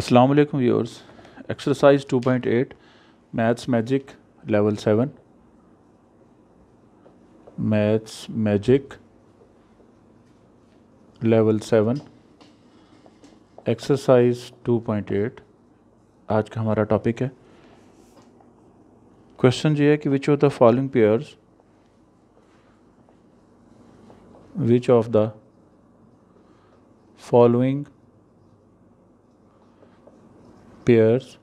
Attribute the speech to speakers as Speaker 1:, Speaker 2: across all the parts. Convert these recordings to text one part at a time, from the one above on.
Speaker 1: अस्सलाम वालेकुम viewers. Exercise 2.8 maths magic level 7 maths magic level 7 exercise 2.8 आज का हमारा टॉपिक है। क्वेश्चन ये है कि which of the following pairs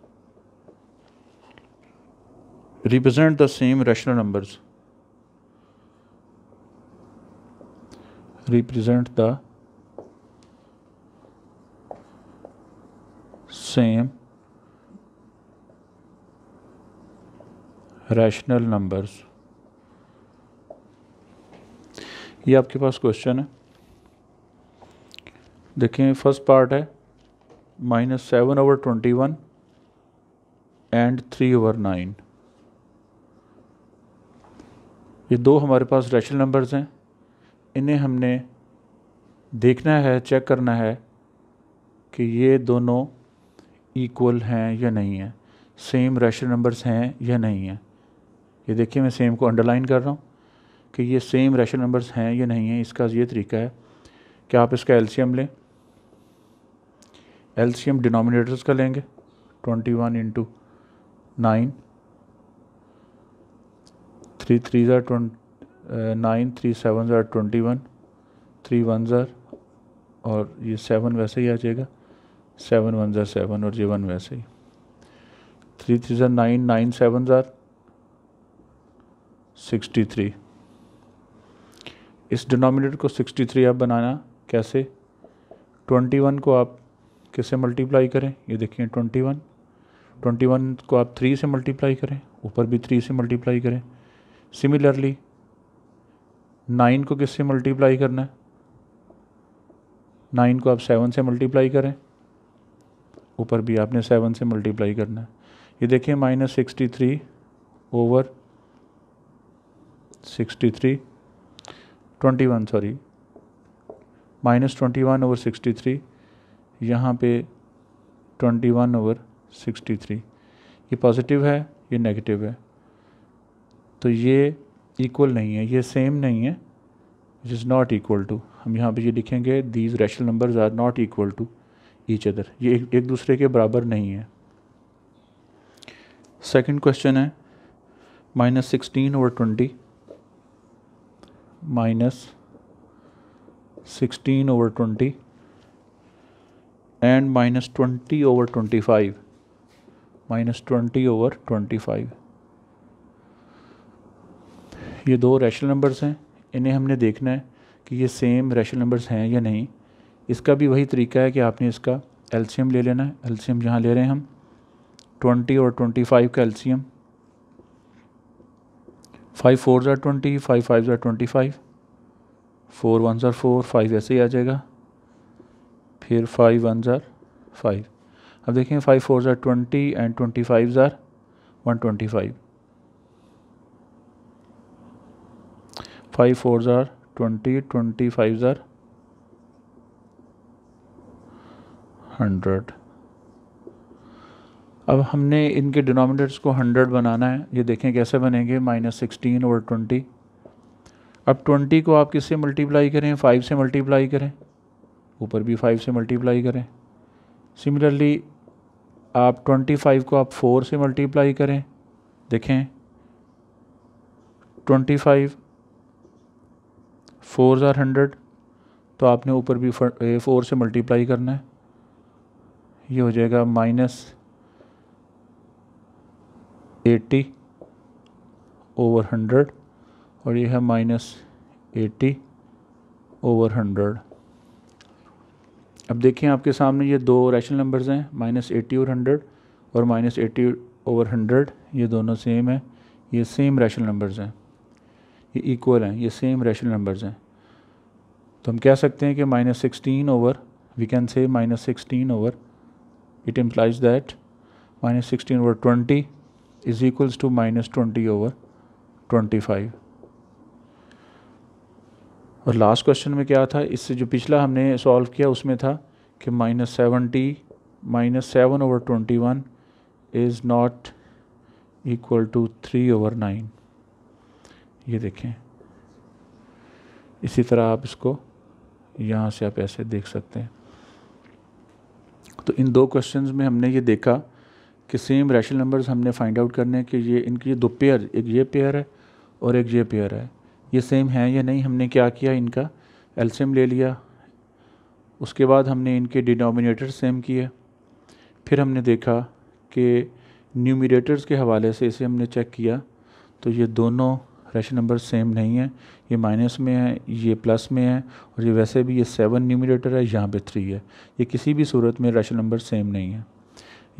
Speaker 1: represent the same rational numbers. Represent the same rational numbers. ये आपके पास क्वेश्चन है। देखें, फर्स्ट पार्ट है -7/21 एंड 3/9। ये दो हमारे पास रैशनल नंबर्स हैं। इन्हें हमने देखना है, चेक करना है कि ये दोनों इक्वल हैं या नहीं हैं, सेम रैशनल नंबर्स हैं या नहीं हैं। ये देखिए, मैं सेम को अंडरलाइन कर रहा हूँ कि ये सेम रैशनल नंबर्स हैं या नहीं हैं। इसका ये तरीका है कि आप इसका एलसीएम लें। एलसीएम डिनोमिनेटर्स का लेंगे 21 × 9, 3 3s are 9, 3 7s are 21, 3 1s are, और ये 7 वैसे ही आ जाएगा, 7 1s are 7 और ये 1 वैसे ही। 3 3s are 9, 9 7s are 63। इस डिनोमिनेटर को 63 आप बनाना कैसे? 21 को आप किससे मल्टीप्लाई करें? ये देखिए 21 को आप 3 से मल्टीप्लाई करें, ऊपर भी 3 से मल्टीप्लाई करें। सिमिलरली 9 को किससे मल्टीप्लाई करना है? 9 को आप 7 से मल्टीप्लाई करें, ऊपर भी आपने 7 से मल्टीप्लाई करना है। ये देखिए -63 ओवर 63 21 सॉरी -21 ओवर 63, यहाँ पे 21 ओवर 63। ये पॉजिटिव है, ये नेगेटिव है, तो ये इक्वल नहीं है, ये सेम नहीं है, it is not equal to. हम यहाँ पे ये लिखेंगे these rational numbers are not equal to each other. ये एक दूसरे के बराबर नहीं है। सेकंड क्वेश्चन है -16/20 -16/20 एंड -20/25 -20/25। ये दो रैशनल नंबर्स हैं। इन्हें हमने देखना है कि ये सेम रैशनल नंबर्स हैं या नहीं। इसका भी वही तरीका है कि आपने इसका एलसीएम ले लेना है। एलसीएम यहाँ ले रहे हैं हम 20 और 25 का LCM. 5 4s are 20, 5 5s are 25, 4 1s are 4, 5 ऐसे ही आ जाएगा, फिर 5 1s are 5। अब देखें 5 4s are 20 and 25s are 125। 5 4s are 20, 25s are 100। अब हमने इनके डिनोमिनेटर्स को 100 बनाना है। ये देखें कैसे बनेंगे, -16/20। अब 20 को आप किससे मल्टीप्लाई करें? 5 से मल्टीप्लाई करें, ऊपर भी 5 से मल्टीप्लाई करें। सिमिलरली आप 25 को आप 4 से मल्टीप्लाई करें। देखें 25 4s are 100, तो आपने ऊपर भी 4 से मल्टीप्लाई करना है। ये हो जाएगा -80/100 और ये है -80/100। अब देखिए आपके सामने ये दो रैशनल नंबर्स हैं, -80 और 100 और -80/100। ये दोनों सेम है, ये सेम रैशनल नंबर्स हैं, ये इक्वल हैं, ये सेम रैशनल नंबर्स हैं। तो हम कह सकते हैं कि we can say -16 it implies that -16/20 is equals to -20/25। और लास्ट क्वेश्चन में क्या था, इससे जो पिछला हमने सॉल्व किया उसमें था कि -70 -7/21 इज़ नॉट इक्वल टू 3/9। ये देखें, इसी तरह आप इसको यहाँ से आप ऐसे देख सकते हैं। तो इन दो क्वेश्चंस में हमने ये देखा कि सेम रैशनल नंबर्स हमने फाइंड आउट करने कि ये इनकी दो पेयर, एक ये पेयर है और एक ये पेयर है, ये सेम हैं या नहीं। हमने क्या किया, इनका एलसीएम ले लिया, उसके बाद हमने इनके डिनोमिनेटर सेम किए, फिर हमने देखा कि न्यूमरेटर्स के हवाले से इसे हमने चेक किया तो ये दोनों रैशनल नंबर सेम नहीं है, ये माइनस में है, ये प्लस में है, और ये वैसे भी ये 7 न्यूमरेटर है, यहाँ पे 3 है, ये किसी भी सूरत में रैशनल नंबर सेम नहीं है।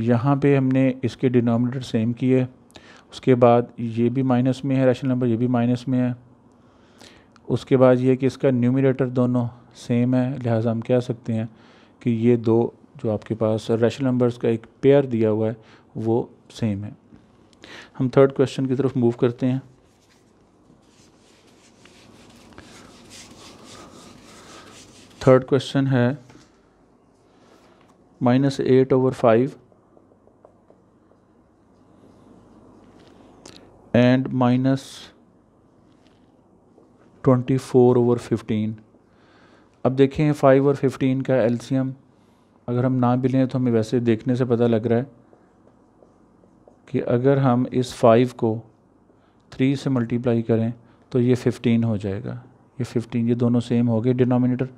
Speaker 1: यहाँ पे हमने इसके डिनोमिनेटर सेम किए, उसके बाद ये भी माइनस में है रैशनल नंबर, ये भी माइनस में है, उसके बाद ये कि इसका न्यूमरेटर दोनों सेम है, लिहाजा हम कह सकते हैं कि ये दो जो आपके पास रैशनल नंबर्स का एक पेयर दिया हुआ है वो सेम है। हम थर्ड क्वेश्चन की तरफ मूव करते हैं। थर्ड क्वेश्चन है -8/5 एंड -24/15। अब देखें 5 और 15 का एलसीएम अगर हम ना भी लें तो हमें वैसे देखने से पता लग रहा है कि अगर हम इस 5 को 3 से मल्टीप्लाई करें तो ये 15 हो जाएगा। ये 15, ये दोनों सेम हो गए डिनोमिनेटर,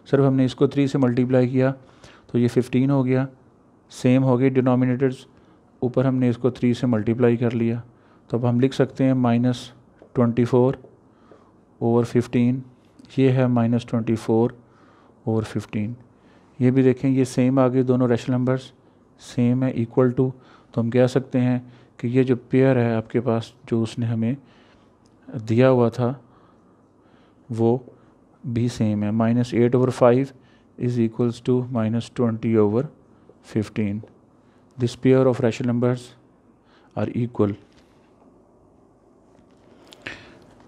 Speaker 1: सिर्फ हमने इसको 3 से मल्टीप्लाई किया तो ये 15 हो गया, सेम हो गए डिनोमिनेटर्स, ऊपर हमने इसको 3 से मल्टीप्लाई कर लिया। तो अब हम लिख सकते हैं -24/15, ये है -24/15। ये भी देखें ये सेम आ गए, दोनों रैशनल नंबर्स सेम है, इक्वल टू। तो हम कह सकते हैं कि ये जो पेयर है आपके पास जो उसने हमें दिया हुआ था वो भी सेम है। -8/5 is equals to -20/15। This pair of rational numbers are equal.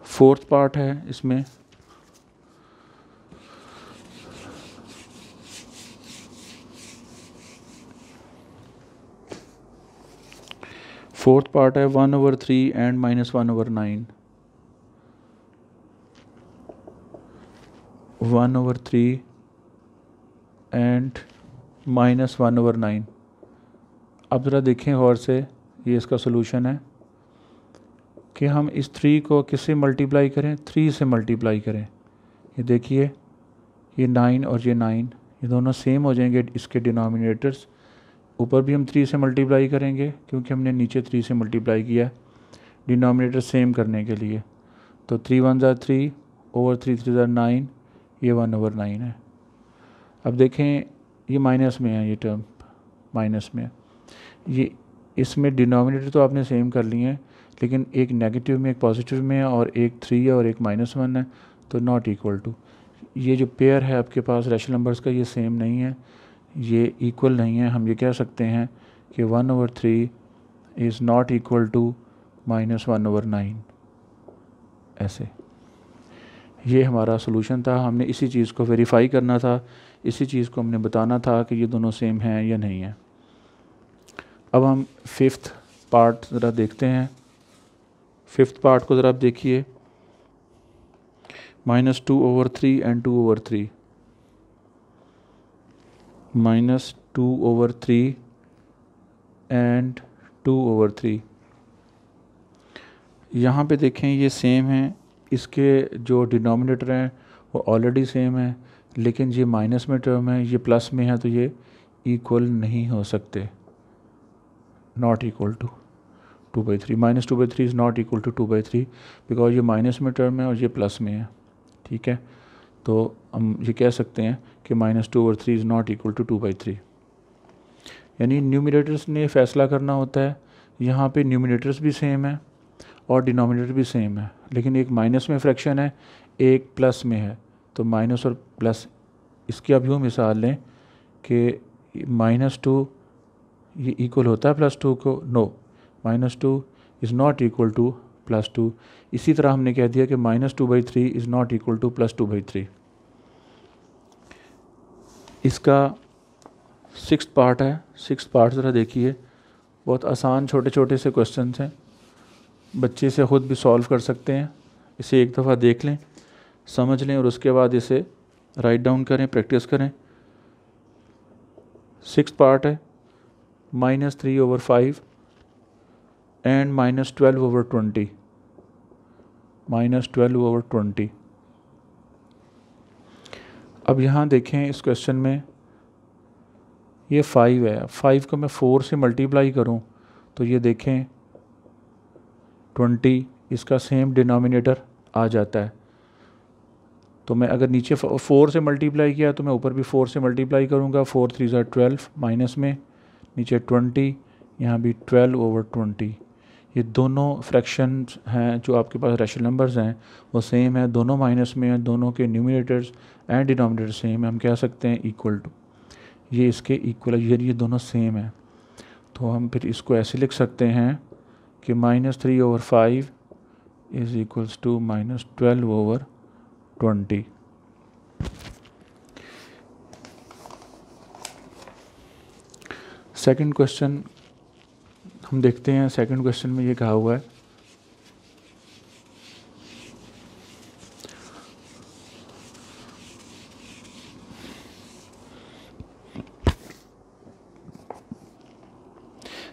Speaker 1: Fourth part है इसमें, फोर्थ पार्ट है 1/3 एंड -1/9। 1/3 एंड -1/9। अब ज़रा देखें गौर से, ये इसका सोल्यूशन है कि हम इस 3 को किससे मल्टीप्लाई करें, 3 से मल्टीप्लाई करें। ये देखिए ये 9 और ये 9 ये दोनों सेम हो जाएंगे इसके डिनोमिनेटर्स, ऊपर भी हम 3 से मल्टीप्लाई करेंगे क्योंकि हमने नीचे 3 से मल्टीप्लाई किया डिनोमिनेटर सेम करने के लिए। तो 3 1 ज़ा 3 ओवर 3 3 ज़ा 9, ये 1/9 है। अब देखें ये माइनस में है, ये टर्म माइनस में है, ये इसमें डिनोमिनेटर तो आपने सेम कर लिए हैं लेकिन एक नेगेटिव में एक पॉजिटिव में है और एक 3 है और एक -1 है, तो नॉट इक्वल टू। ये जो पेयर है आपके पास रैशनल नंबर्स का ये सेम नहीं है, ये इक्वल नहीं है। हम ये कह सकते हैं कि 1/3 इज़ नॉट इक्वल टू -1/9। ऐसे ये हमारा सोल्यूशन था। हमने इसी चीज़ को वेरीफाई करना था, इसी चीज़ को हमने बताना था कि ये दोनों सेम हैं या नहीं है। अब हम फिफ्थ पार्ट ज़रा देखते हैं। फिफ्थ पार्ट को ज़रा आप देखिए, -2/3 एंड 2/3। -2/3 एंड 2/3। यहाँ पे देखें ये सेम हैं, इसके जो डिनोमिनेटर हैं वो ऑलरेडी सेम है, लेकिन ये माइनस में टर्म है, ये प्लस में है, तो ये इक्वल नहीं हो सकते, not equal to 2/3। -2/3 is not equal to 2/3 because ये माइनस में टर्म है और ये प्लस में है। ठीक है, तो हम ये कह सकते हैं कि -2/3 इज़ नॉट इक्वल टू 2/3। यानी न्यूमरेटर्स ने फैसला करना होता है। यहाँ पे न्यूमरेटर्स भी सेम है और डिनोमिनेटर भी सेम है, लेकिन एक माइनस में फ्रैक्शन है, एक प्लस में है, तो माइनस और प्लस, इसकी आप यूँ मिसाल लें कि -2 ये इक्वल होता है +2 को, no, -2 is not equal to +2। इसी तरह हमने कह दिया कि -2/3 इज़ नॉट इक्वल टू +2/3। इसका सिक्स्थ पार्ट है। सिक्स्थ पार्ट ज़रा देखिए, बहुत आसान छोटे छोटे से क्वेश्चन हैं, बच्चे इसे ख़ुद भी सॉल्व कर सकते हैं। इसे एक दफ़ा देख लें, समझ लें और उसके बाद इसे राइट डाउन करें, प्रैक्टिस करें। सिक्स्थ पार्ट है -3/5 एंड -12/20, -12/20। अब यहाँ देखें इस क्वेश्चन में ये 5 है, 5 को मैं 4 से मल्टीप्लाई करूँ तो ये देखें 20, इसका सेम डिनोमिनेटर आ जाता है। तो मैं अगर नीचे 4 से मल्टीप्लाई किया तो मैं ऊपर भी 4 से मल्टीप्लाई करूँगा। 4 3 12, माइनस में नीचे 20, यहाँ भी 12/20। ये दोनों फ्रैक्शंस हैं जो आपके पास रैशनल नंबर्स हैं वो सेम है, दोनों माइनस में हैं, दोनों के न्यूमिनेटर्स एंड डिनोमिनेटर सेम है। हम कह सकते हैं इक्वल टू, ये इसके इक्वल है, ये दोनों सेम है। तो हम फिर इसको ऐसे लिख सकते हैं कि -3/5 is equals to -12/20। Second question हम देखते हैं। सेकंड क्वेश्चन में ये कहा हुआ है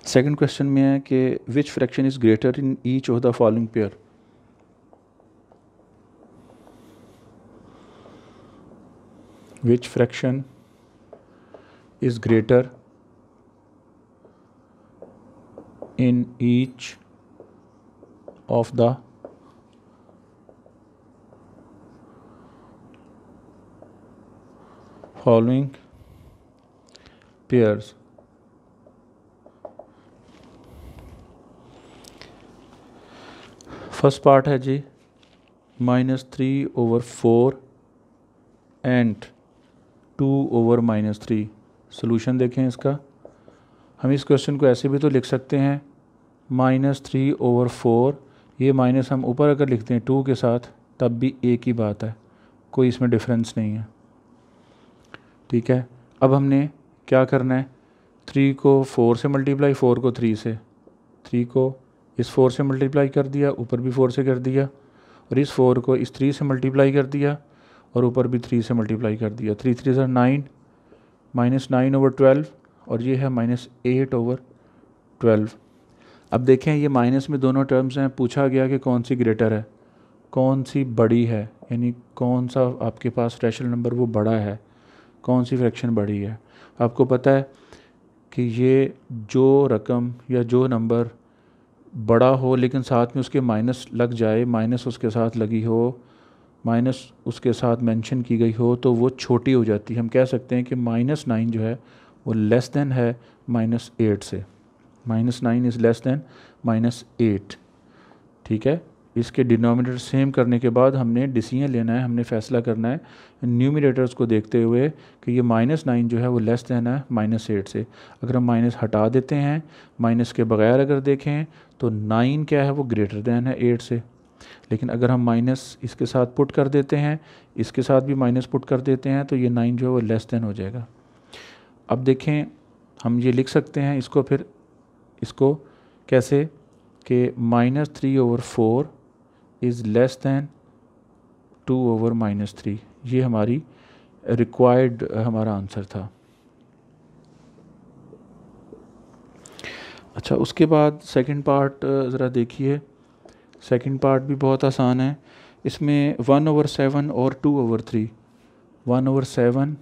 Speaker 1: सेकंड क्वेश्चन में है कि विच fraction is greater in each of the following pair. Which fraction is greater in each of the following pairs। First part है जी -3/4 एंड 2/-3। सोल्यूशन देखें इसका। हम इस क्वेश्चन को ऐसे भी तो लिख सकते हैं -3/4, ये माइनस हम ऊपर अगर लिखते हैं 2 के साथ तब भी एक ही बात है, कोई इसमें डिफरेंस नहीं है। ठीक है, अब हमने क्या करना है, 3 को 4 से मल्टीप्लाई, 4 को 3 से, 3 को इस 4 से मल्टीप्लाई कर दिया, ऊपर भी 4 से कर दिया, और इस 4 को इस 3 से मल्टीप्लाई कर दिया और ऊपर भी 3 से मल्टीप्लाई कर दिया। 3 3 9, -9/12, और ये है -8/12। अब देखें ये माइनस में दोनों टर्म्स हैं, पूछा गया कि कौन सी ग्रेटर है, कौन सी बड़ी है, यानी कौन सा आपके पास रैशनल नंबर वो बड़ा है, कौन सी फ्रैक्शन बड़ी है। आपको पता है कि ये जो रकम या जो नंबर बड़ा हो लेकिन साथ में उसके माइनस लग जाए, माइनस उसके साथ लगी हो, माइनस उसके साथ मेंशन की गई हो, तो वो छोटी हो जाती है। हम कह सकते हैं कि -9 जो है वो लेस देन है -8 से। -9 इज़ लेस देन -8। ठीक है, इसके डिनोमिनेटर सेम करने के बाद हमने डिसीजन लेना है, हमने फैसला करना है न्यूमिनेटर्स को देखते हुए कि ये -9 जो है वो लेस देन है -8 से। अगर हम माइनस हटा देते हैं, माइनस के बगैर अगर देखें तो 9 क्या है वो ग्रेटर देन है 8 से। लेकिन अगर हम माइनस इसके साथ पुट कर देते हैं, इसके साथ भी माइनस पुट कर देते हैं, तो ये 9 जो है वो लेस देन हो जाएगा। अब देखें हम ये लिख सकते हैं इसको, फिर इसको कैसे कि -3/4 इज़ लेस दैन 2/-3। ये हमारी रिक्वायर्ड हमारा आंसर था। अच्छा, उसके बाद सेकंड पार्ट ज़रा देखिए। सेकंड पार्ट भी बहुत आसान है। इसमें 1/7 और 2/3, 1/7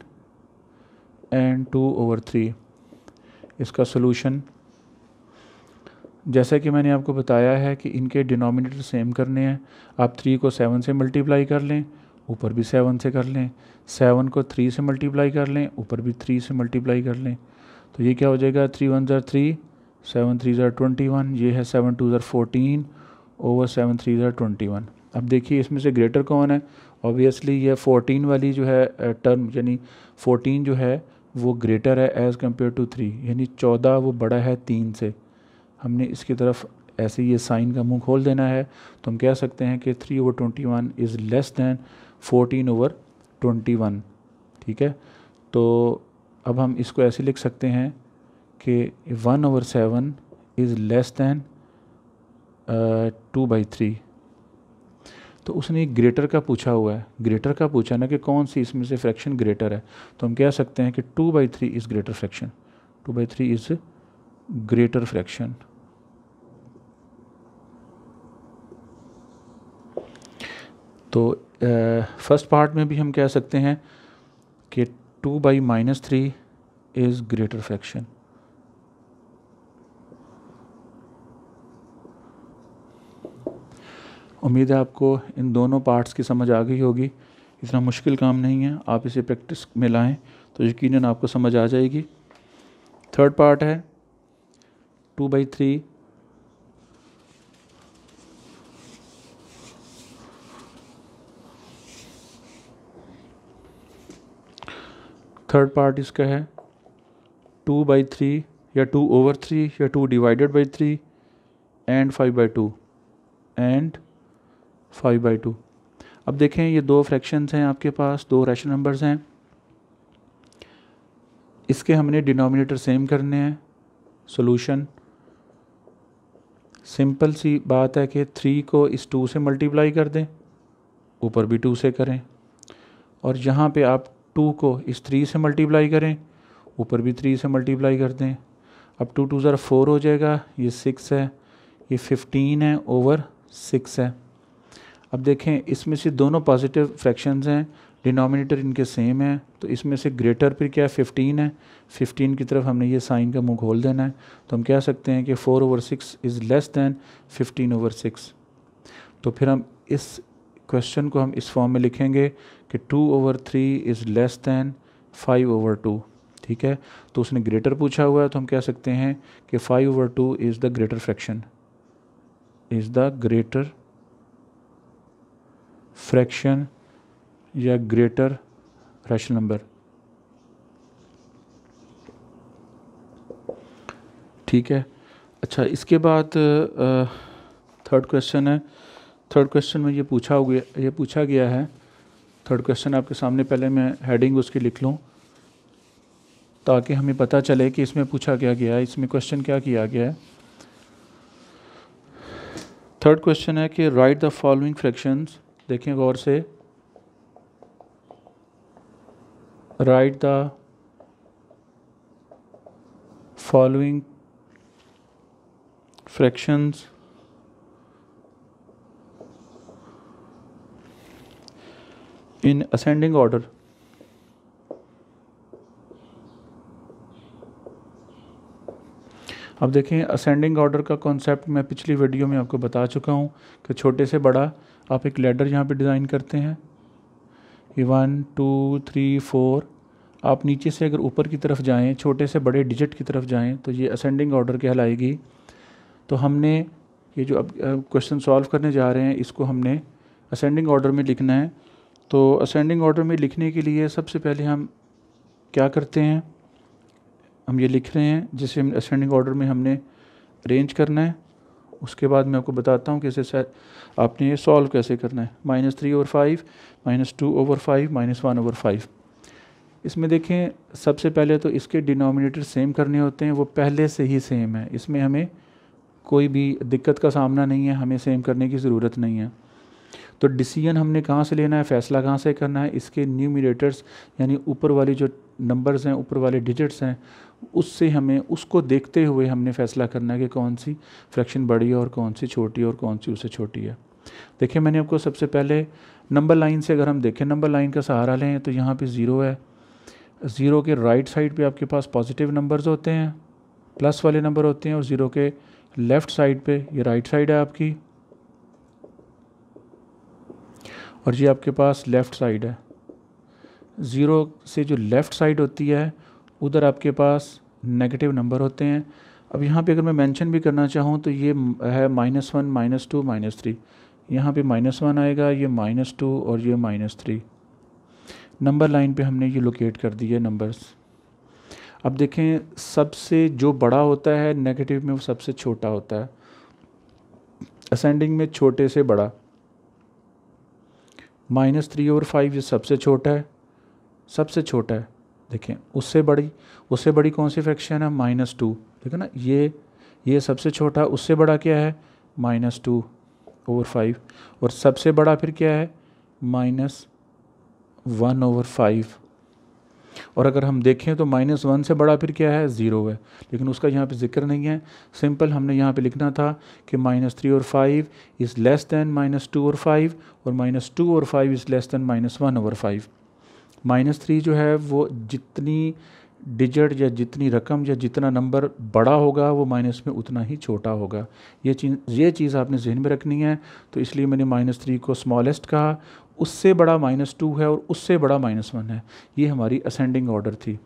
Speaker 1: एंड 2/3। इसका सॉल्यूशन जैसा कि मैंने आपको बताया है कि इनके डिनोमिनेटर सेम करने हैं। आप 3 को 7 से मल्टीप्लाई कर लें, ऊपर भी 7 से कर लें। 7 को 3 से मल्टीप्लाई कर लें, ऊपर भी 3 से मल्टीप्लाई कर लें। तो ये क्या हो जाएगा, 3 1 3, 7 3 21, ये है 7 2 14 ओवर 7 3 21। अब देखिए इसमें से ग्रेटर कौन है। ऑब्वियसली ये 14 वाली जो है टर्म, यानी 14 जो है वो ग्रेटर है एज़ कम्पेयर टू 3, यानी 14 वो बड़ा है 3 से। हमने इसकी तरफ ऐसे ये साइन का मुंह खोल देना है, तो हम कह सकते हैं कि 3/21 इज़ लेस दैन 14/21। ठीक है, तो अब हम इसको ऐसे लिख सकते हैं कि 1/7 इज़ लेस दैन 2/3। तो उसने ग्रेटर का पूछा हुआ है, ग्रेटर का पूछा ना कि कौन सी इसमें से फ्रैक्शन ग्रेटर है, तो हम कह सकते हैं कि 2/3 is greater fraction, 2/3 is greater fraction. तो फर्स्ट पार्ट में भी हम कह सकते हैं कि 2/-3 इज़ ग्रेटर फ्रैक्शन। उम्मीद है आपको इन दोनों पार्ट्स की समझ आ गई होगी। इतना मुश्किल काम नहीं है, आप इसे प्रैक्टिस में लाएं तो यकीनन आपको समझ आ जाएगी। थर्ड पार्ट है 2/3 थर्ड पार्ट इसका है 2/3 या 2/3 या 2/3 एंड 5/2 एंड 5/2। अब देखें ये दो फ्रैक्शंस हैं आपके पास, दो रैशनल नंबर्स हैं, इसके हमने डिनोमिनेटर सेम करने हैं। सॉल्यूशन सिंपल सी बात है कि 3 को इस 2 से मल्टीप्लाई कर दें, ऊपर भी 2 से करें, और यहाँ पे आप 2 को इस 3 से मल्टीप्लाई करें, ऊपर भी 3 से मल्टीप्लाई कर दें। अब 2 2 ज़रा 4 हो जाएगा, ये 6 है, ये 15 है ओवर 6 है। अब देखें इसमें से दोनों पॉजिटिव फ्रैक्शंस हैं, डिनोमिनेटर इनके सेम है, तो इसमें से ग्रेटर फिर क्या है 15 है, 15 की तरफ हमने ये साइन का मुंह खोल देना है। तो हम कह सकते हैं कि 4/6 इज़ लेस दैन 15/6। तो फिर हम इस क्वेश्चन को हम इस फॉर्म में लिखेंगे कि 2/3 इज़ लेस दैन 5/2। ठीक है, तो उसने ग्रेटर पूछा हुआ है, तो हम कह सकते हैं कि 5/2 is the greater fraction, is the greater fraction या ग्रेटर रैशनल नंबर। ठीक है, अच्छा इसके बाद थर्ड क्वेश्चन है। थर्ड क्वेश्चन में ये पूछा गया है। थर्ड क्वेश्चन आपके सामने, पहले मैं हेडिंग उसकी लिख लूँ ताकि हमें पता चले कि इसमें पूछा क्या गया है, इसमें क्वेश्चन क्या किया गया है। थर्ड क्वेश्चन है कि राइट द फॉलोइंग फ्रैक्शंस, देखें गौर से, right the following fractions in ascending order. अब देखें असेंडिंग ऑर्डर का कॉन्सेप्ट मैं पिछली वीडियो में आपको बता चुका हूँ कि छोटे से बड़ा आप एक लैडर यहाँ पे डिज़ाइन करते हैं, ये 1 2 3 4, आप नीचे से अगर ऊपर की तरफ जाएं, छोटे से बड़े डिजिट की तरफ जाएं, तो ये असेंडिंग ऑर्डर कहलाएगी। तो हमने ये जो अब क्वेश्चन सॉल्व करने जा रहे हैं, इसको हमने असेंडिंग ऑर्डर में लिखना है। तो असेंडिंग ऑर्डर में लिखने के लिए सबसे पहले हम क्या करते हैं, हम ये लिख रहे हैं जिसे हम असेंडिंग ऑर्डर में हमने अरेंज करना है। उसके बाद मैं आपको बताता हूँ कि इसे आपने ये सॉल्व कैसे करना है। -3/5, -2/5, -1/5। इसमें देखें सबसे पहले तो इसके डिनोमिनेटर सेम करने होते हैं, वो पहले से ही सेम है, इसमें हमें कोई भी दिक्कत का सामना नहीं है, हमें सेम करने की ज़रूरत नहीं है। तो डिसीजन हमने कहाँ से लेना है, फ़ैसला कहाँ से करना है, इसके न्यूमरेटर्स यानी ऊपर वाली जो नंबर्स हैं, ऊपर वाले डिजिट्स हैं, उससे हमें उसको देखते हुए हमने फ़ैसला करना है कि कौन सी फ्रैक्शन बड़ी है और कौन सी छोटी है और कौन सी उससे छोटी है। देखिए मैंने आपको सबसे पहले नंबर लाइन से अगर हम देखें, नंबर लाइन का सहारा लें, तो यहाँ पे 0 है। 0 के राइट साइड पे आपके पास पॉजिटिव नंबर्स होते हैं, प्लस वाले नंबर होते हैं, और 0 के लेफ़्ट साइड पे ये राइट साइड है आपकी, और ये आपके पास लेफ़्ट साइड है। 0 से जो लेफ़्ट साइड होती है उधर आपके पास नेगेटिव नंबर होते हैं। अब यहाँ पे अगर मैं मेंशन भी करना चाहूँ तो ये है -1, -2, -3, यहाँ पे -1 आएगा, ये -2 और ये -3। नंबर लाइन पे हमने ये लोकेट कर दिए नंबर्स। अब देखें सबसे जो बड़ा होता है नेगेटिव में वो सबसे छोटा होता है, असेंडिंग में छोटे से बड़ा। -3/5 ये सबसे छोटा है, सबसे छोटा है। देखें उससे बड़ी कौन सी फ्रैक्शन है, -2। देखो ना, ये सबसे छोटा, उससे बड़ा क्या है, -2/5, और सबसे बड़ा फिर क्या है, -1/5। और अगर हम देखें तो -1 से बड़ा फिर क्या है, 0 है, लेकिन उसका यहाँ पे जिक्र नहीं है। सिंपल हमने यहाँ पे लिखना था कि -3/5 इज़ लेस दैन -2/5 और -2/5 इज़ लेस दैन -1/5। -3 जो है वो जितनी डिजिट या जितनी रकम या जितना नंबर बड़ा होगा वो माइनस में उतना ही छोटा होगा। ये चीज़ आपने जहन में रखनी है। तो इसलिए मैंने -3 को स्मॉलेस्ट कहा, उससे बड़ा -2 है और उससे बड़ा -1 है। ये हमारी असेंडिंग ऑर्डर थी।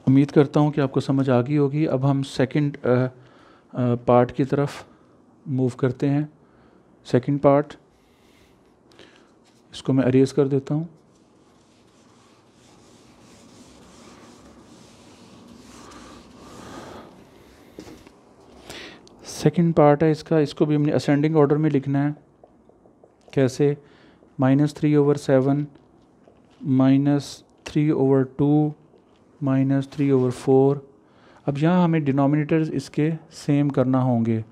Speaker 1: उम्मीद करता हूँ कि आपको समझ आ गई होगी। अब हम सेकंड पार्ट की तरफ मूव करते हैं। सेकंड पार्ट, इसको मैं अरेज कर देता हूँ। सेकंड पार्ट है इसका, इसको भी हमने असेंडिंग ऑर्डर में लिखना है। कैसे, -3/7 -3/2 -3/4। अब यहाँ हमें डिनोमिनेटर्स इसके सेम करना होंगे।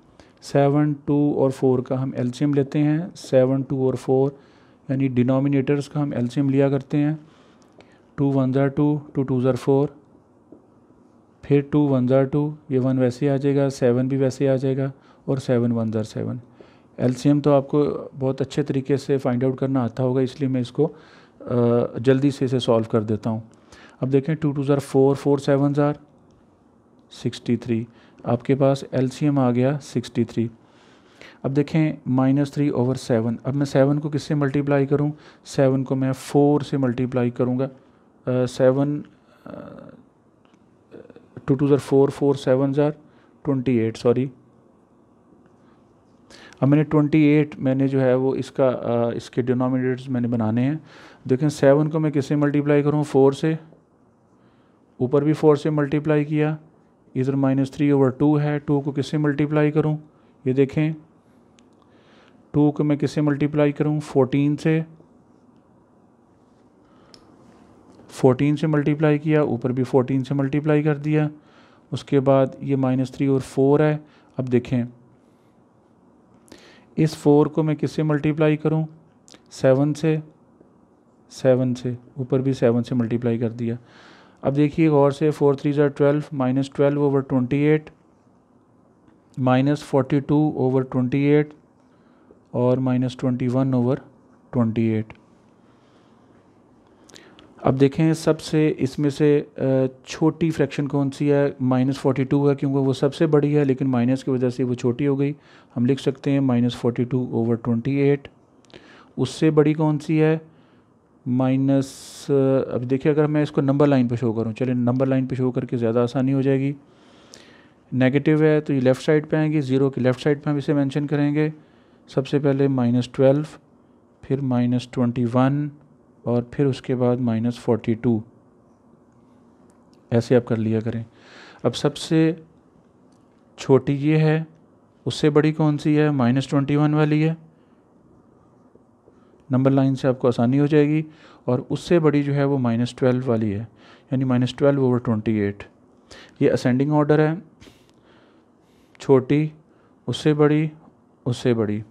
Speaker 1: 7, 2 और 4 का हम एलसीएम लेते हैं। 7, 2 और 4 यानी डिनोमिनेटर्स का हम एलसीएम लिया करते हैं। 2 1 ज़ा 2, 2 2 ज़ा 4, फिर 2 1 ज़ा 2, ये 1 वैसे आ जाएगा, 7 भी वैसे आ जाएगा, और 7 1 ज़ा 7। एलसीएम तो आपको बहुत अच्छे तरीके से फाइंड आउट करना आता होगा, इसलिए मैं इसको जल्दी से इसे सॉल्व कर देता हूँ। अब देखें 2 2 ज़ा 4, 4 7 ज़ा 63, आपके पास एलसीएम आ गया 63। अब देखें -3/7। अब मैं 7 को किससे मल्टीप्लाई करूं, 7 को मैं 4 से मल्टीप्लाई करूंगा। 7 2 2 ज़ा 4, 4 7 ज़ा 28, सॉरी। अब मैंने 28 मैंने जो है वो इसके डिनोमिनेटर्स मैंने बनाने हैं। देखें 7 को मैं किससे मल्टीप्लाई करूँ, 4 से, ऊपर भी 4 से मल्टीप्लाई किया, इधर -3/2 है, 2 को किससे मल्टीप्लाई करूँ, ये देखें 2 को मैं किससे मल्टीप्लाई करूँ, 14 से, 14 से मल्टीप्लाई किया, ऊपर भी 14 से मल्टीप्लाई कर दिया। उसके बाद ये -3 और 4 है। अब देखें इस 4 को मैं किससे मल्टीप्लाई करूं, 7 से, 7 से, ऊपर भी 7 से मल्टीप्लाई कर दिया। अब देखिए गौर से, 4 3 ज़ा 12, -12/28 -42/28 और -21/28। अब देखें सबसे इसमें से छोटी फ्रैक्शन कौन सी है, -42 है, क्योंकि वो सबसे बड़ी है, लेकिन माइनस की वजह से वो छोटी हो गई। हम लिख सकते हैं -42/28। उससे बड़ी कौन सी है, अब देखिए अगर मैं इसको नंबर लाइन पे शो करूं, चलिए नंबर लाइन पे शो करके ज़्यादा आसानी हो जाएगी। नेगेटिव है तो ये लेफ़्ट साइड पे आएंगे, 0 की लेफ़्ट साइड पे हम इसे मेंशन करेंगे। सबसे पहले -12, फिर -21 और फिर उसके बाद -42, ऐसे आप कर लिया करें। अब सबसे छोटी ये है, उससे बड़ी कौन सी है, -21 वाली है, नंबर लाइन से आपको आसानी हो जाएगी। और उससे बड़ी जो है वो -12 वाली है, यानी -12/28। ये असेंडिंग ऑर्डर है, छोटी, उससे बड़ी, उससे बड़ी।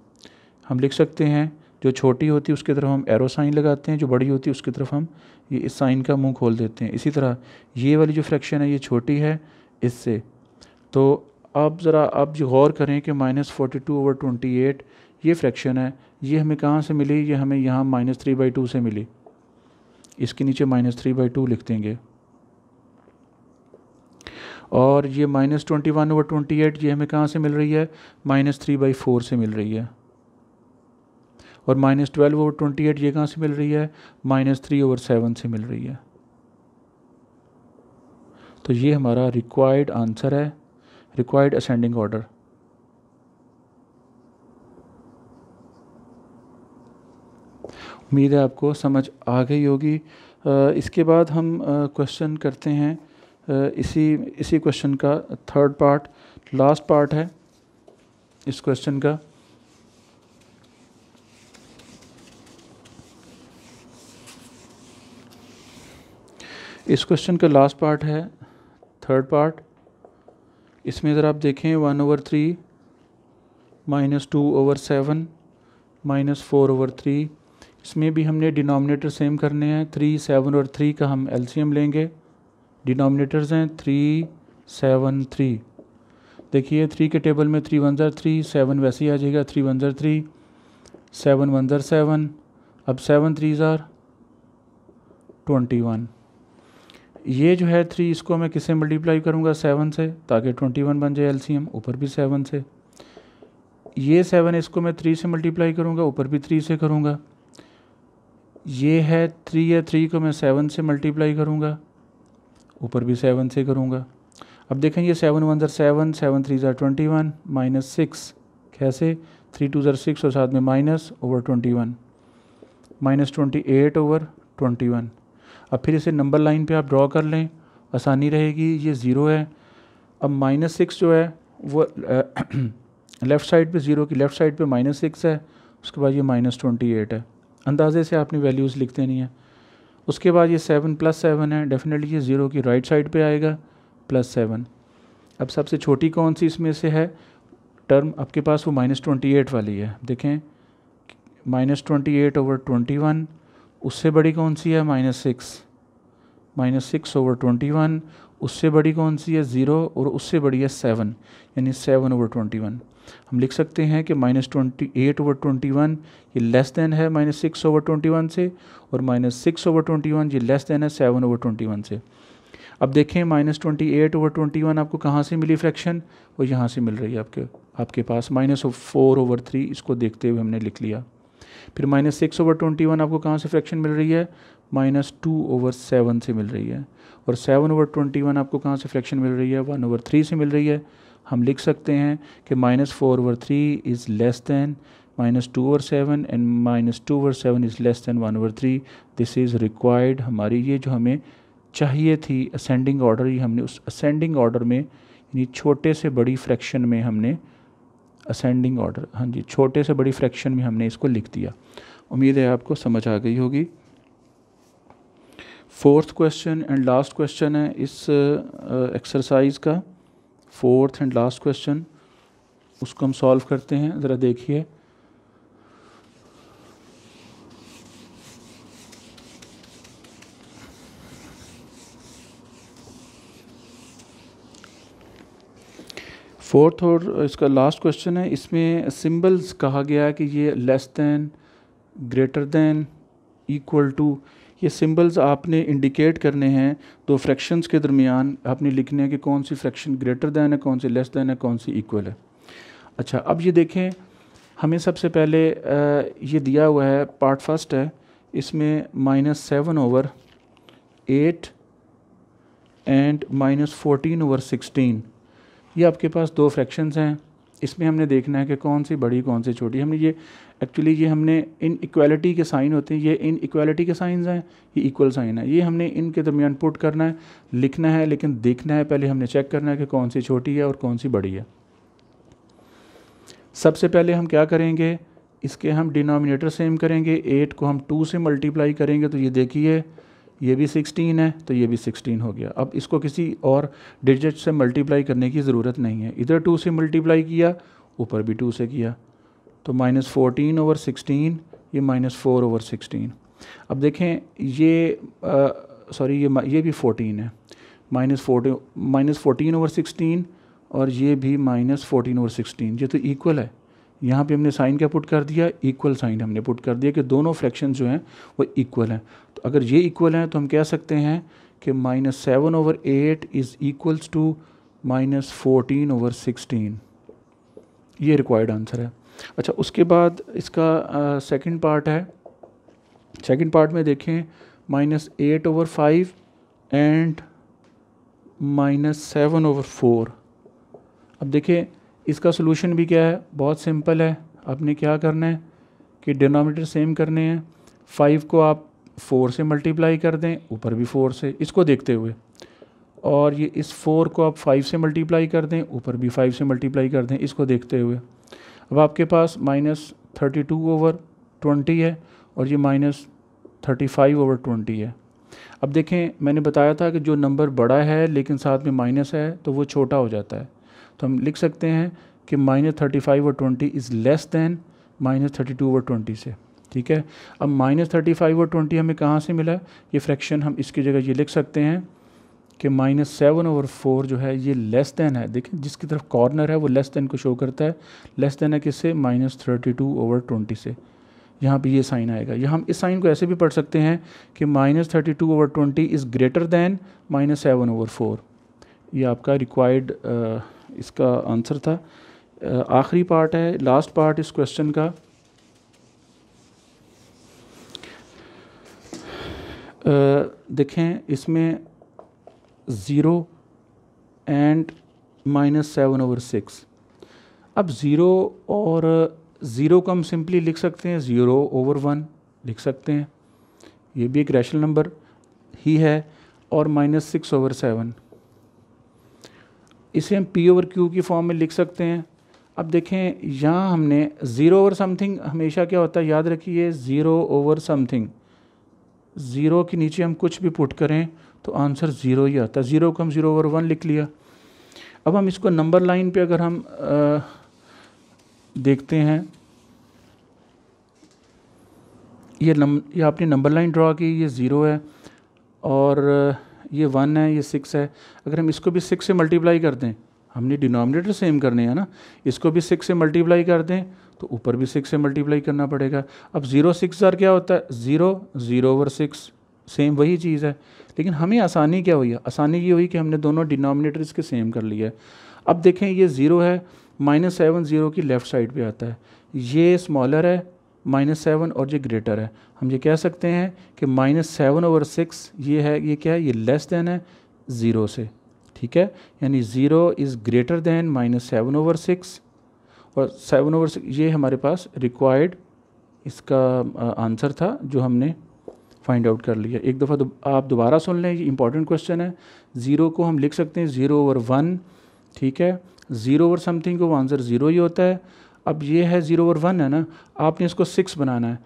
Speaker 1: हम लिख सकते हैं जो छोटी होती है उसकी तरफ हम एरो साइन लगाते हैं, जो बड़ी होती है उसकी तरफ हम ये इस साइन का मुंह खोल देते हैं। इसी तरह ये वाली जो फ्रैक्शन है ये छोटी है इससे। तो अब ज़रा आप जो गौर करें कि -42/28 ये फ्रैक्शन है, ये हमें कहाँ से मिली, ये हमें यहाँ -3/2 से मिली। इसके नीचे -3/2 लिख देंगे। और ये -21/28 ये हमें कहाँ से मिल रही है, -3/4 से मिल रही है। और -12/28 ये कहाँ से मिल रही है, -3/7 से मिल रही है। तो ये हमारा रिक्वायर्ड आंसर है, रिक्वायर्ड असेंडिंग ऑर्डर। उम्मीद है आपको समझ आ गई होगी। इसके बाद हम क्वेश्चन करते हैं, इसी क्वेश्चन का थर्ड पार्ट, लास्ट पार्ट है इस क्वेश्चन का। इस क्वेश्चन का लास्ट पार्ट है, थर्ड पार्ट। इसमें ज़रा आप देखें 1/3 माइनस 2/7 माइनस 4/3। इसमें भी हमने डिनोमिनेटर सेम करने हैं। 3, 7 और 3 का हम एलसीएम लेंगे। डिनोमिनेटर्स हैं 3, 7, 3। देखिए 3 के टेबल में 3 1 3, 7 वैसे ही आ जाएगा, 3 1 3, 7 1 7। अब 7 3 21। ये जो है 3, इसको मैं किससे मल्टीप्लाई करूँगा? 7 से, ताकि 21 बन जाए एलसीएम। ऊपर भी 7 से। ये 7 इसको मैं 3 से मल्टीप्लाई करूँगा, ऊपर भी 3 से करूँगा। ये है 3 है, 3 को मैं 7 से मल्टीप्लाई करूँगा, ऊपर भी 7 से करूँगा। अब देखें ये 7 1 7, 7 3 21 माइनस 6। कैसे? 3 2 6 और साथ में माइनस ओवर 21, माइनस 28/21। अब फिर इसे नंबर लाइन पे आप ड्रॉ कर लें, आसानी रहेगी। ये 0 है। अब माइनस 6 जो है वो लेफ़्ट साइड पे, 0 की लेफ़्ट साइड पे माइनस 6 है। उसके बाद ये माइनस 28 है। अंदाजे से आपने वैल्यूज़ लिखते नहीं है। उसके बाद ये 7 + 7 है। डेफिनेटली ये 0 की राइट साइड पे आएगा, +7। अब सबसे छोटी कौन सी इसमें से है टर्म आपके पास? वो माइनस 28 वाली है। देखें माइनस 28/21। उससे बड़ी कौन सी है? -6। -6/21। उससे बड़ी कौन सी है? 0। और उससे बड़ी है 7, यानी 7/21। हम लिख सकते हैं कि -28/21 ये लेस देन है -6/21 से, और -6/21 ये लेस देन है 7/21 से। अब देखें -28/21 आपको कहाँ से मिली फ्रैक्शन? वो यहाँ से मिल रही है आपके पास -4/3। इसको देखते हुए हमने लिख लिया। फिर -6/21 आपको कहाँ से फ्रैक्शन मिल रही है? -2/7 से मिल रही है। और 7/21 आपको कहाँ से फ्रैक्शन मिल रही है? 1/3 से मिल रही है। हम लिख सकते हैं कि -4/3 is less than -2/7 and -2/7 is less than 1/3। This is required. हमारी ये जो हमें चाहिए थी असेंडिंग ऑर्डर, ये हमने उस असेंडिंग ऑर्डर में, यानी छोटे से बड़ी फ्रैक्शन में हमने असेंडिंग ऑर्डर, हाँ जी, छोटे से बड़ी फ्रैक्शन में हमने इसको लिख दिया। उम्मीद है आपको समझ आ गई होगी। Fourth question and last question है इस एक्सरसाइज का, फोर्थ एंड लास्ट क्वेश्चन। उसको हम सॉल्व करते हैं। ज़रा देखिए फोर्थ और इसका लास्ट क्वेश्चन है। इसमें सिंबल्स कहा गया है कि ये less than, greater than, equal to, ये सिंबल्स आपने इंडिकेट करने हैं। दो फ्रैक्शंस के दरमियान आपने लिखने हैं कि कौन सी फ्रैक्शन ग्रेटर दैन है, कौन सी लेस दैन है, कौन सी इक्वल है। अच्छा, अब ये देखें, हमें सबसे पहले ये दिया हुआ है, पार्ट फर्स्ट है। इसमें -7/8 एंड -14/16। ये आपके पास दो फ्रैक्शंस हैं। इसमें हमने देखना है कि कौन सी बड़ी कौन सी छोटी। हमने ये एक्चुअली ये हमने इन इक्वालिटी के साइन होते हैं, ये इन इक्वालिटी के साइंस हैं, ये इक्वल साइन है। ये हमने इनके दरमियान पुट करना है, लिखना है, लेकिन देखना है पहले हमने चेक करना है कि कौन सी छोटी है और कौन सी बड़ी है। सबसे पहले हम क्या करेंगे, इसके हम डिनोमिनेटर सेम करेंगे। 8 को हम 2 से मल्टीप्लाई करेंगे तो ये देखिए ये भी 16 है, तो ये भी 16 हो गया। अब इसको किसी और डिजिट से मल्टीप्लाई करने की ज़रूरत नहीं है। इधर 2 से मल्टीप्लाई किया, ऊपर भी 2 से किया, तो -14/16, ये -4/16। अब देखें ये सॉरी ये भी 14 है, -14/16 और ये भी -14/16। ये तो इक्वल है। यहाँ पे हमने साइन क्या पुट कर दिया? इक्वल साइन हमने पुट कर दिया कि दोनों फ्रैक्शन जो हैं वो इक्वल हैं। तो अगर ये इक्वल हैं तो हम कह सकते हैं कि -7/8 इज़ इक्वल्स टू -14/16। ये रिक्वायर्ड आंसर है। अच्छा, उसके बाद इसका सेकंड पार्ट है। सेकंड पार्ट में देखें -8/5 एंड -7/4। अब देखें इसका सोल्यूशन भी क्या है, बहुत सिंपल है। आपने क्या करना है कि डिनोमिनेटर सेम करने हैं। 5 को आप 4 से मल्टीप्लाई कर दें, ऊपर भी 4 से, इसको देखते हुए। और ये इस 4 को आप 5 से मल्टीप्लाई कर दें, ऊपर भी 5 से मल्टीप्लाई कर दें, इसको देखते हुए। अब आपके पास -32/20 है और ये -35/20 है। अब देखें, मैंने बताया था कि जो नंबर बड़ा है लेकिन साथ में माइनस है तो वो छोटा हो जाता है। तो हम लिख सकते हैं कि -35/20 इज़ लेस दैन -32/20 से। ठीक है, अब -35/20 हमें कहाँ से मिला? ये फ्रैक्शन हम इसकी जगह ये लिख सकते हैं कि -7/4 जो है ये लेस दैन है। देखें, जिसकी तरफ कॉर्नर है वो लेस दैन को शो करता है। लेस दैन है किससे? -32/20 से। यहाँ पे ये साइन आएगा। यहाँ हम इस साइन को ऐसे भी पढ़ सकते हैं कि -32/20 इज़ ग्रेटर दैन -7/4। ये आपका रिक्वायर्ड इसका आंसर था। आखिरी पार्ट है, लास्ट पार्ट इस क्वेश्चन का। देखें, इसमें 0 एंड -7/6। अब 0 और 0 को हम सिंपली लिख सकते हैं 0/1 लिख सकते हैं, ये भी एक रैशनल नंबर ही है। और -6/7 इसे हम P/Q की फॉर्म में लिख सकते हैं। अब देखें, यहाँ हमने 0/समथिंग हमेशा क्या होता है, याद रखिए 0/समथिंग। 0 के नीचे हम कुछ भी पुट करें तो आंसर 0 ही आता है। 0 को हम 0/1 लिख लिया। अब हम इसको नंबर लाइन पे अगर हम देखते हैं, ये आपने नंबर लाइन ड्रॉ की, ये 0 है और ये 1 है, ये 6 है। अगर हम इसको भी 6 से मल्टीप्लाई कर दें, हमने डिनोमिनेटर सेम करने हैं ना, इसको भी 6 से मल्टीप्लाई कर दें तो ऊपर भी 6 से मल्टीप्लाई करना पड़ेगा। अब 0 6 क्या होता है? 0/6, सेम वही चीज़ है। लेकिन हमें आसानी क्या हुई है? आसानी ये हुई कि हमने दोनों डिनोमिनेटर इसके सेम कर लिया है। अब देखें, ये 0 है, -7 0 की लेफ़्ट साइड पे आता है, ये स्मॉलर है -7 और ये ग्रेटर है। हम ये कह सकते हैं कि -7/6 ये है, ये क्या है? ये लेस देन है 0 से। ठीक है, यानी 0 इज़ ग्रेटर दैन -7/6 और 7/6 ये हमारे पास रिक्वायर्ड इसका आंसर था जो हमने फाइंड आउट कर लिया। एक दफ़ा आप दोबारा सुन लें, ये इंपॉर्टेंट क्वेश्चन है। 0 को हम लिख सकते हैं 0/1। ठीक है, 0/समथिंग को वो आंसर 0 ही होता है। अब ये है 0/1 है ना, आपने इसको 6 बनाना है,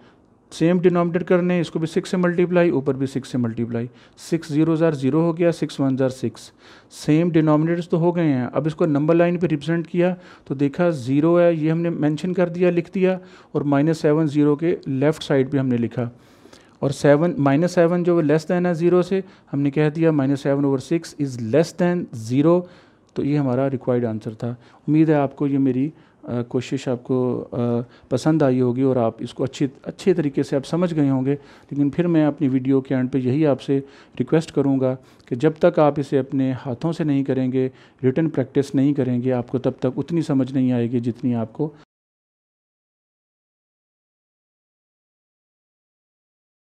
Speaker 1: सेम डिनोमिनेटर करने, इसको भी 6 से मल्टीप्लाई, ऊपर भी 6 से मल्टीप्लाई। 6 0 0 हो गया, 6 1 6, सेम डिनोमिनेटर्स तो हो गए हैं। अब इसको नंबर लाइन पे रिप्रेजेंट किया तो देखा 0 है, ये हमने मेंशन कर दिया, लिख दिया, और -7 0 के लेफ़्ट साइड पे हमने लिखा, और -7 जो लेस दैन है 0 से, हमने कह दिया -7/6 इज़ लेस दैन 0। तो ये हमारा रिक्वायर्ड आंसर था। उम्मीद है आपको ये मेरी कोशिश आपको पसंद आई होगी और आप इसको अच्छे तरीके से आप समझ गए होंगे। लेकिन फिर मैं अपनी वीडियो के एंड पे यही आपसे रिक्वेस्ट करूँगा कि जब तक आप इसे अपने हाथों से नहीं करेंगे, रिटन प्रैक्टिस नहीं करेंगे, आपको तब तक उतनी समझ नहीं आएगी जितनी आपको